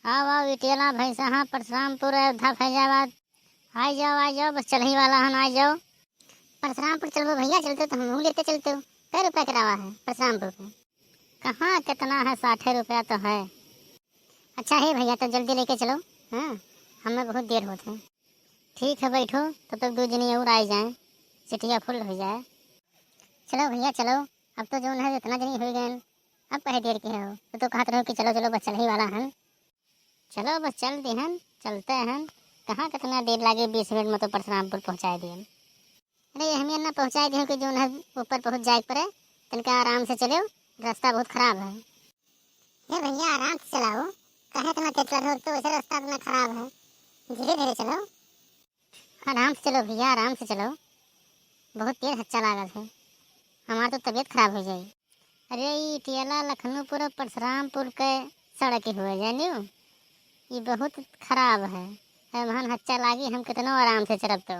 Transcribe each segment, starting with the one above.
आओ आओ इटियाला भैंसा हाँ परशुरामपुर अयोध्या फैजाबाद। आ जाओ बस चल ही वाला हन। आ जाओ परशुरामपुर चलो भैया, चलते तो हम लेते चलते हो। कै रुपया किराया है परशुरामपुर में? कहाँ कितना है, 60 रुपया तो है। अच्छा है भैया तो जल्दी लेके चलो। हाँ हमें बहुत देर होते हैं। ठीक है बैठो, तब तक 2 जने और आ जाएँ, सिटिया फुल हो जाए। चलो भैया चलो, अब तो जो है इतना जनी हो गए, अब कहे देर के हो तो कहते रहो कि चलो चलो बस चल ही वाला है। चलो बस चल दी हन, चलते हैं। कहाँ कितना देर लागे, 20 मिनट में तो परशुरामपुर पहुँचा दिए। अरे हमें ना पहुँचा दिए कि जो है ऊपर पहुँच जाए पड़े, तनका आराम से चलो, रास्ता बहुत खराब है। ये भैया आराम से चलाओ, कहे इतना तेज चलो, तो वैसे रास्ता इतना खराब है, धीरे धीरे चलो। आराम से चलो भैया, आराम से चलो, बहुत तेज हच्चा लागत है, हमारा तो तबीयत खराब हो जाएगी। अरे ये टियाला लखनऊपुर और परशुरामपुर के सड़क हुए जानियो, ये बहुत खराब है। वहाँ हच्चा लागी, हम कितना आराम से चलब तो।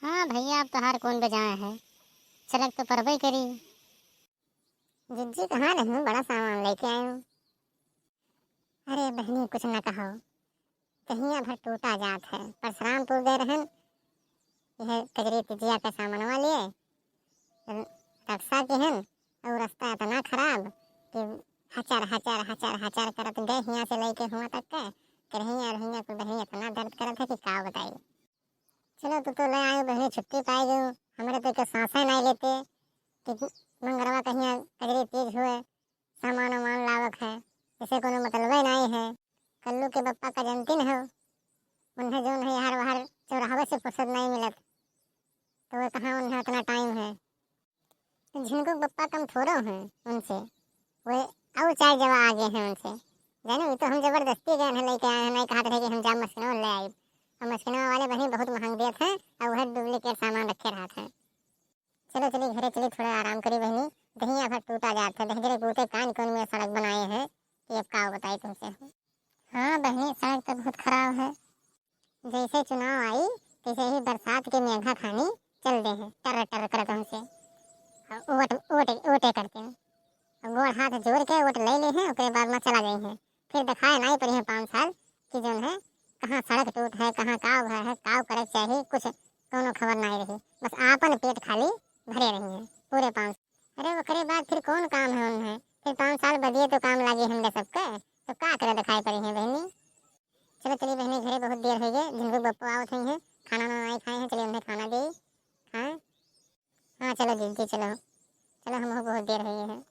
हाँ भैया अब तो हार कौन बजाए है, चलक तो परबे करी। जिज्जी कहाँ रहूँ, बड़ा सामान लेके आए हूँ। अरे बहनी कुछ न कहो, कहिया भर टूटा जात है। परशुरामपुर गए रहन, यह कजरी तिजिया का सामान लिए रक्षा के हन, और रास्ता इतना खराब कि हचार हचार हचार हचार करत गए हियाँ से लेके हुआ तक के करहिया रहिया को बहनी इतना दर्द करत है कि का बताइए। चलो तो ले आए बहनी, छुट्टी पाई गई। हमारे तो एक सांसें नहीं लेते कि मंगरवा कहिया कजरी तेज हुए, सामान वामान लावक है, इसे कोनो मतलब नहीं है। कल्लू के बप्पा का जन्मदिन हो, उन्हें जो है हर बाहर चौराहे से फुर्सत नहीं मिलत, तो वो कहाँ उन्हें इतना टाइम है। जिनको बप्पा कम थोड़ो हैं उनसे, वे और 4 जवा आगे हैं उनसे। जानो तो हम जबरदस्ती गए हैं लेके आए हैं, नहीं कहा था कि हम जा मस्किनवा ले आए, और मस्किनवा वाले बहनी बहुत महंग दिए थे, और वह डुप्लीकेट सामान रखे रहा था। चलो चलिए घरे चलिए, थोड़ा आराम करी बहनी, दहिया भर टूटा जाता है, धीरे बूते कान कौन में सड़क बनाए हैं कि अब का बताई तुमसे। हाँ बहनी सड़क तो बहुत खराब है, जैसे चुनाव आई तैसे ही बरसात के मेघा खानी चल दे है, टर टर कर तुमसे ओट ओट ओटे करते हैं, गोड़ हाथ जोड़ के वोट ले ली है, उसके बाद में चला गई है। फिर दिखाए नहीं पड़ी है 5 साल कि जो है कहाँ सड़क टूट है, कहाँ काव है, काव करे चाहिए, कुछ कोनो खबर नहीं रही, बस आपन पेट खाली भरे रही है पूरे 5। अरे उसके बाद फिर कौन काम है उन्हें, फिर 5 साल बदिए तो काम लगे हमने सबके, तो का करे दिखाई पड़ी है बहनी। चलो चलिए बहनी घरे बहुत देर हो गई, जिनको बप्पो आवत हैं खाना नहीं खाए हैं, चलिए उन्हें खाना दे। हाँ हाँ चलो दीदी चलो, चलो हम बहुत देर हो गई है।